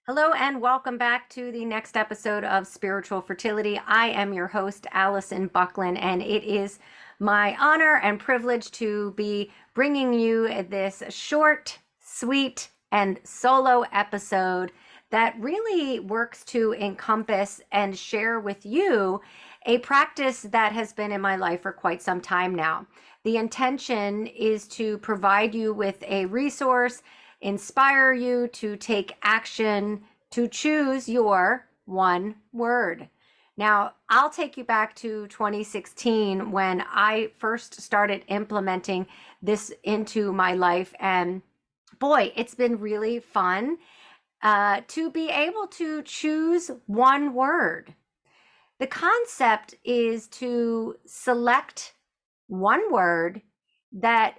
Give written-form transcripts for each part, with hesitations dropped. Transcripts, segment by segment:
Hello and welcome back to the next episode of Spiritual Fertility. I am your host, Alison Bucklin, and it is my honor and privilege to be bringing you this short, sweet, and solo episode that really works to encompass and share with you a practice that has been in my life for quite some time now. The intention is to provide you with a resource, inspire you to take action, to choose your one word. Now, I'll take you back to 2016 when I first started implementing this into my life. And boy, it's been really fun to be able to choose one word. The concept is to select one word that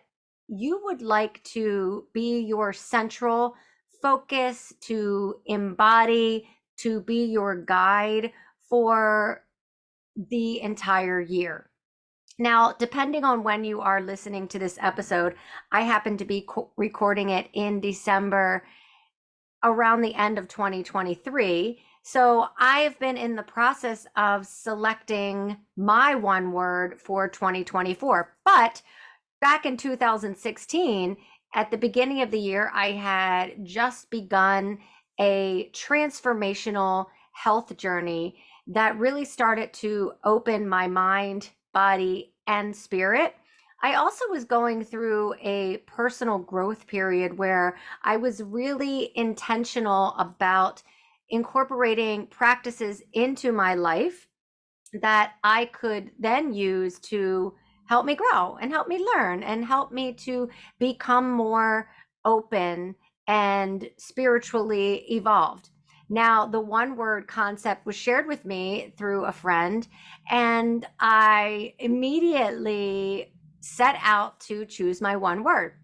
you would like to be your central focus, to embody, to be your guide for the entire year. Now, depending on when you are listening to this episode, I happen to be recording it in December around the end of 2023. So I've been in the process of selecting my one word for 2024. But back in 2016, at the beginning of the year, I had just begun a transformational health journey that really started to open my mind, body, and spirit. I also was going through a personal growth period where I was really intentional about incorporating practices into my life that I could then use to help me grow and help me learn and help me to become more open and spiritually evolved. Now, the one word concept was shared with me through a friend, and I immediately set out to choose my one word.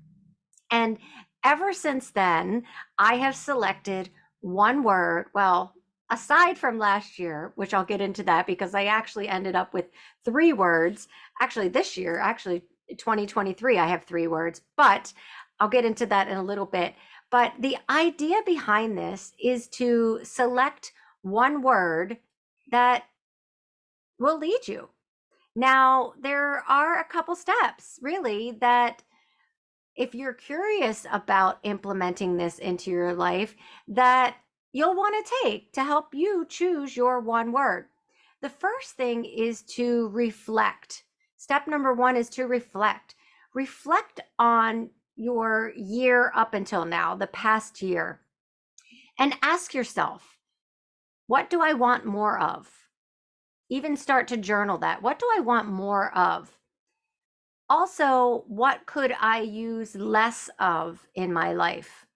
And ever since then, I have selected one word. Well, aside from last year, which I'll get into that because I actually ended up with three words. Actually, this year, 2023, I have three words, but I'll get into that in a little bit. But the idea behind this is to select one word that will lead you. Now, there are a couple steps really that if you're curious about implementing this into your life, that you'll want to take to help you choose your one word. The first thing is to reflect. Step number one is to reflect. Reflect on your year up until now, the past year, and ask yourself, what do I want more of? Even start to journal that. What do I want more of? Also, what could I use less of in my life?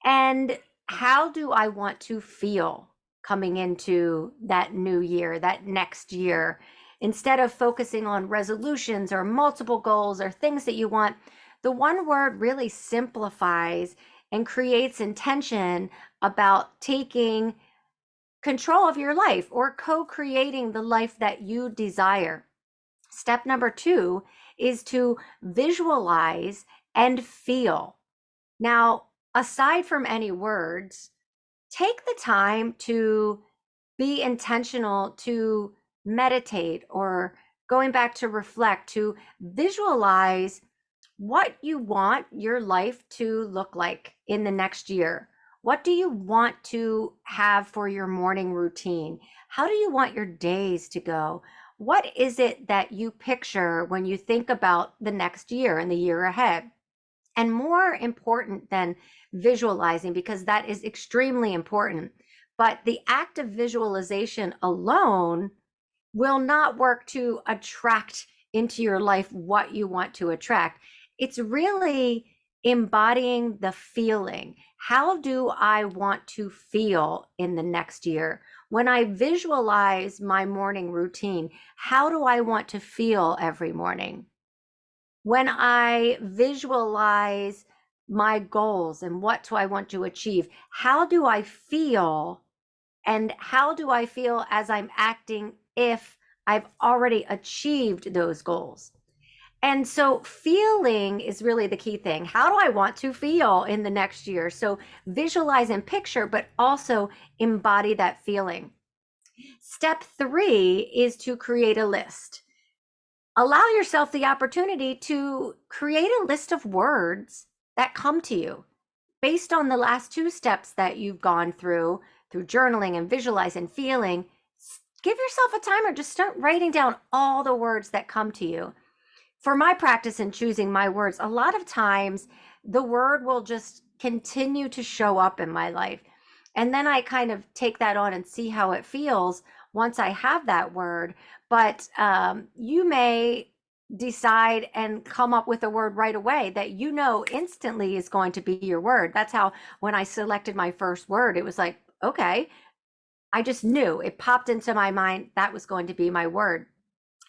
And how do I want to feel coming into that new year, that next year? Instead of focusing on resolutions or multiple goals or things that you want, the one word really simplifies and creates intention about taking control of your life or co-creating the life that you desire. Step number two is to visualize and feel. Now, aside from any words, take the time to be intentional, to meditate, or going back to reflect, to visualize what you want your life to look like in the next year. What do you want to have for your morning routine? How do you want your days to go? What is it that you picture when you think about the next year and the year ahead? And more important than visualizing, because that is extremely important, but the act of visualization alone will not work to attract into your life what you want to attract. It's really embodying the feeling. How do I want to feel in the next year? When I visualize my morning routine, how do I want to feel every morning? When I visualize my goals and what do I want to achieve, how do I feel? And how do I feel as I'm acting if I've already achieved those goals? And so feeling is really the key thing. How do I want to feel in the next year? So visualize and picture, but also embody that feeling. Step 3 is to create a list. Allow yourself the opportunity to create a list of words that come to you based on the last 2 steps that you've gone through journaling and visualize and feeling. Give yourself a timer. Just start writing down all the words that come to you. For my practice in choosing my words, a lot of times the word will just continue to show up in my life. And then I kind of take that on and see how it feels once I have that word. But you may decide and come up with a word right away that you know instantly is going to be your word. That's how, when I selected my first word, it was like, okay, I just knew it popped into my mind that was going to be my word.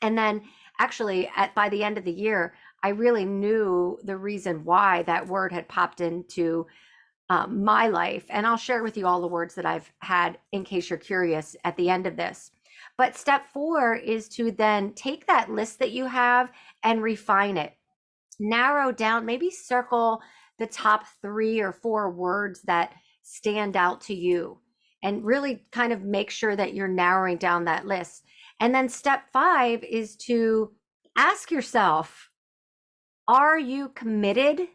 And then actually by the end of the year, I really knew the reason why that word had popped into my life. And I'll share with you all the words that I've had in case you're curious at the end of this. But step 4 is to then take that list that you have and refine it. Narrow down, maybe circle the top 3 or 4 words that stand out to you, and really kind of make sure that you're narrowing down that list. And then step 5 is to ask yourself, are you committed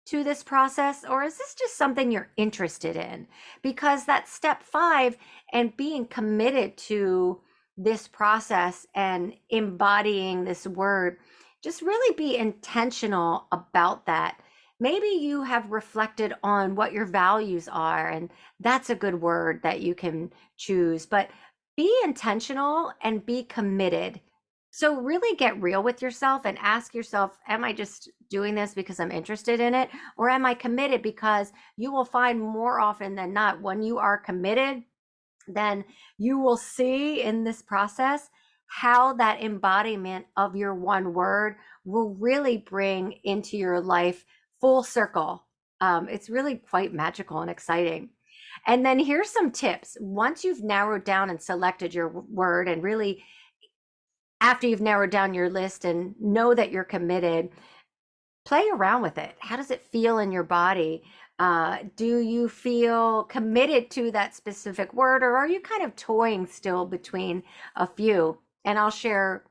to this process, or is this just something you're interested in? Because that step 5 and being committed to this process and embodying this word, just really be intentional about that. Maybe you have reflected on what your values are, and that's a good word that you can choose, but be intentional and be committed. So really get real with yourself and ask yourself, am I just doing this because I'm interested in it? Or am I committed? Because you will find more often than not, when you are committed, then you will see in this process how that embodiment of your one word will really bring into your life full circle. It's really quite magical and exciting. And then here's some tips. Once you've narrowed down and selected your word, and really after you've narrowed down your list and know that you're committed, play around with it. How does it feel in your body? Do you feel committed to that specific word, or are you kind of toying still between a few? And I'll share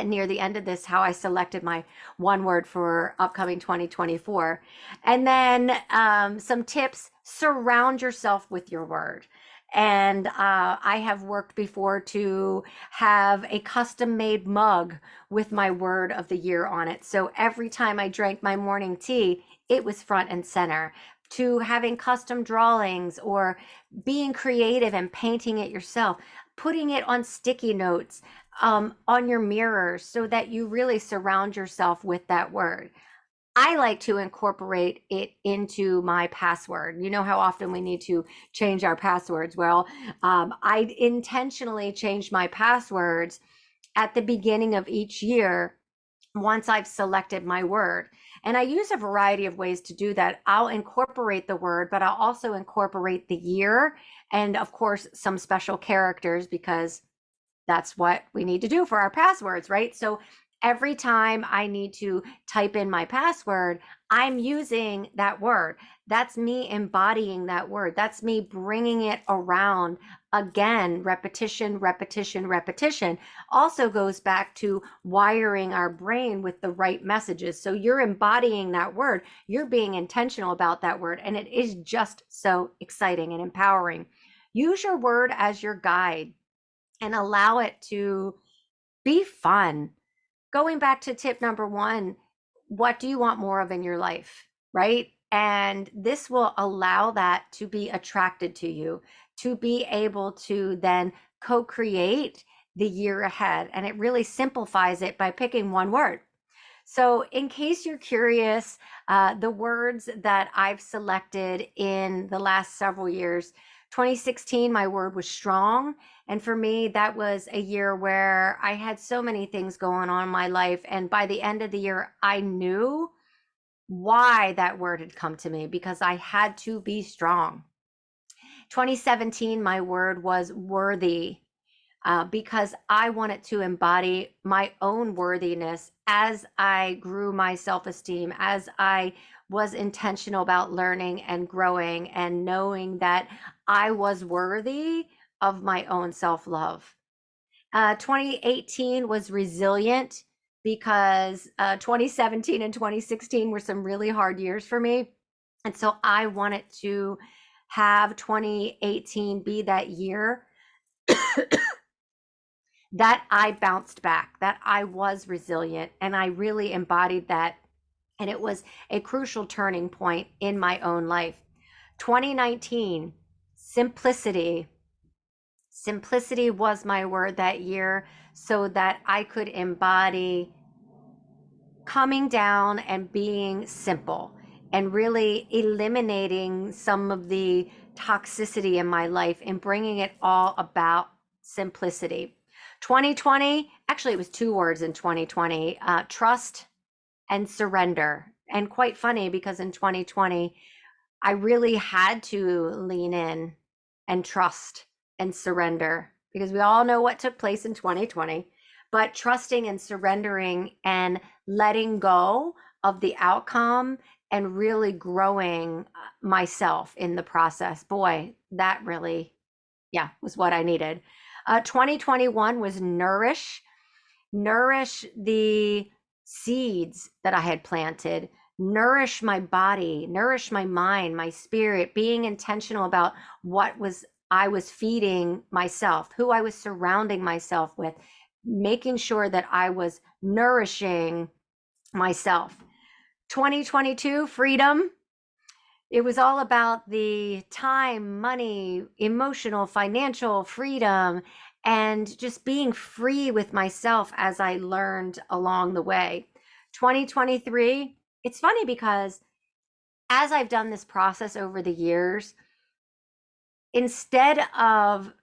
near the end of this how I selected my one word for upcoming 2024. And then some tips: surround yourself with your word. And I have worked before to have a custom made mug with my word of the year on it. So every time I drank my morning tea, it was front and center. To having custom drawings, or being creative and painting it yourself, putting it on sticky notes on your mirror, so that you really surround yourself with that word. I like to incorporate it into my password. You know how often we need to change our passwords? Well, I intentionally change my passwords at the beginning of each year once I've selected my word. And I use a variety of ways to do that. I'll incorporate the word, but I'll also incorporate the year, and of course, some special characters, because that's what we need to do for our passwords, right? So every time I need to type in my password, I'm using that word. That's me embodying that word. That's me bringing it around again. Repetition, repetition, repetition also goes back to wiring our brain with the right messages. So you're embodying that word, you're being intentional about that word, and it is just so exciting and empowering. Use your word as your guide and allow it to be fun. Going back to tip number 1, what do you want more of in your life, right? And this will allow that to be attracted to you, to be able to then co-create the year ahead. And it really simplifies it by picking one word. So in case you're curious, the words that I've selected in the last several years: 2016, my word was strong. And for me, that was a year where I had so many things going on in my life. And by the end of the year, I knew why that word had come to me, because I had to be strong. 2017, my word was worthy. because I wanted to embody my own worthiness as I grew my self-esteem, as I was intentional about learning and growing and knowing that I was worthy of my own self-love. 2018 was resilient because 2017 and 2016 were some really hard years for me. And so I wanted to have 2018 be that year that I bounced back, that I was resilient, and I really embodied that. And it was a crucial turning point in my own life. 2019, simplicity. Simplicity was my word that year so that I could embody coming down and being simple and really eliminating some of the toxicity in my life and bringing it all about simplicity. 2020, actually, it was two words in 2020, trust and surrender. And quite funny because in 2020, I really had to lean in and trust and surrender because we all know what took place in 2020. But trusting and surrendering and letting go of the outcome and really growing myself in the process. Boy, that really, yeah, was what I needed. 2021 was nourish the seeds that I had planted, nourish my body, nourish my mind, my spirit, being intentional about what was I was feeding myself, who I was surrounding myself with, making sure that I was nourishing myself. 2022 freedom. It was all about the time, money, emotional, financial freedom, and just being free with myself as I learned along the way. 2023, it's funny because as I've done this process over the years, instead of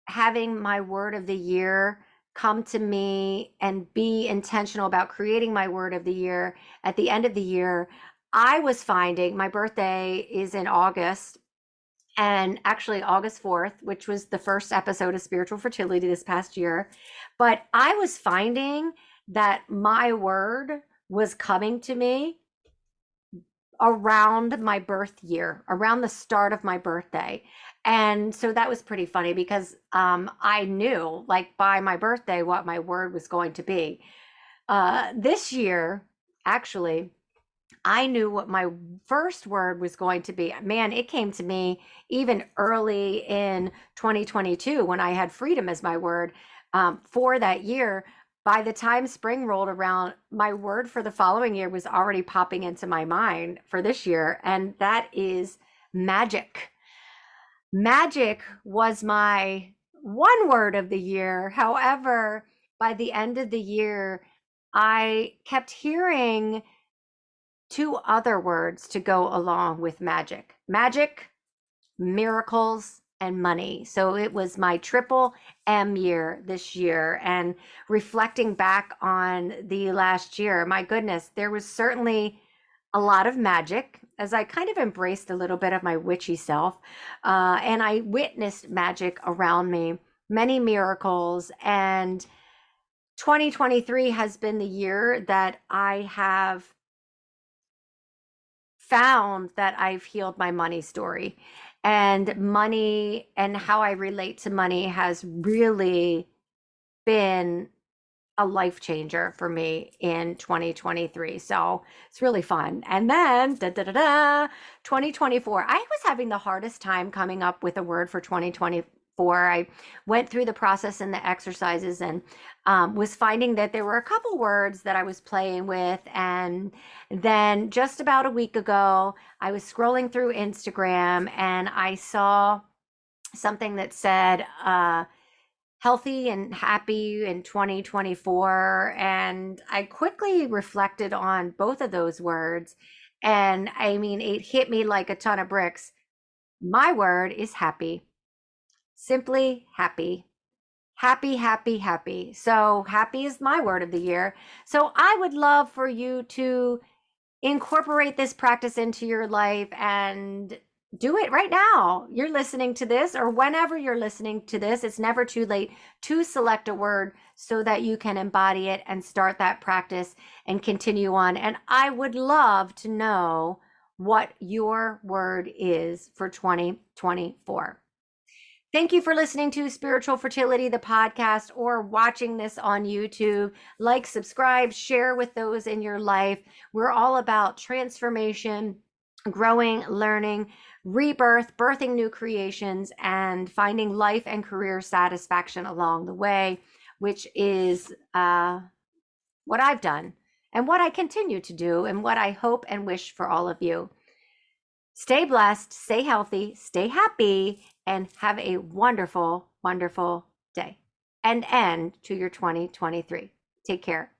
having my word of the year come to me and be intentional about creating my word of the year at the end of the year, I was finding my birthday is in August, and actually August 4th, which was the first episode of Spiritual Fertility this past year. But I was finding that my word was coming to me around my birth year, around the start of my birthday. And so that was pretty funny because I knew, like, by my birthday, what my word was going to be. This year, actually, I knew what my first word was going to be. Man, it came to me even early in 2022 when I had freedom as my word for that year. By the time spring rolled around, my word for the following year was already popping into my mind for this year, and that is magic. Magic was my one word of the year. However, by the end of the year, I kept hearing two other words to go along with magic: magic, miracles, and money. So it was my triple M year this year. And reflecting back on the last year, my goodness, there was certainly a lot of magic as I kind of embraced a little bit of my witchy self. And I witnessed magic around me, many miracles. And 2023 has been the year that I have found that I've healed my money story. And money and how I relate to money has really been a life changer for me in 2023. So it's really fun. And then 2024, I was having the hardest time coming up with a word for 2024. I went through the process and the exercises and was finding that there were a couple words that I was playing with. And then just about a week ago, I was scrolling through Instagram and I saw something that said, healthy and happy in 2024. And I quickly reflected on both of those words. And I mean, it hit me like a ton of bricks. My word is happy, simply happy. Happy, happy, happy. So, happy is my word of the year. So, I would love for you to incorporate this practice into your life and do it right now. You're listening to this, or whenever you're listening to this, it's never too late to select a word so that you can embody it and start that practice and continue on. And I would love to know what your word is for 2024. Thank you for listening to Spiritual Fertility, the podcast, or watching this on YouTube. Like, subscribe, share with those in your life. We're all about transformation, growing, learning, rebirth, birthing new creations, and finding life and career satisfaction along the way, which is what I've done and what I continue to do and what I hope and wish for all of you. Stay blessed, stay healthy, stay happy, and have a wonderful, wonderful day and end to your 2023. Take care.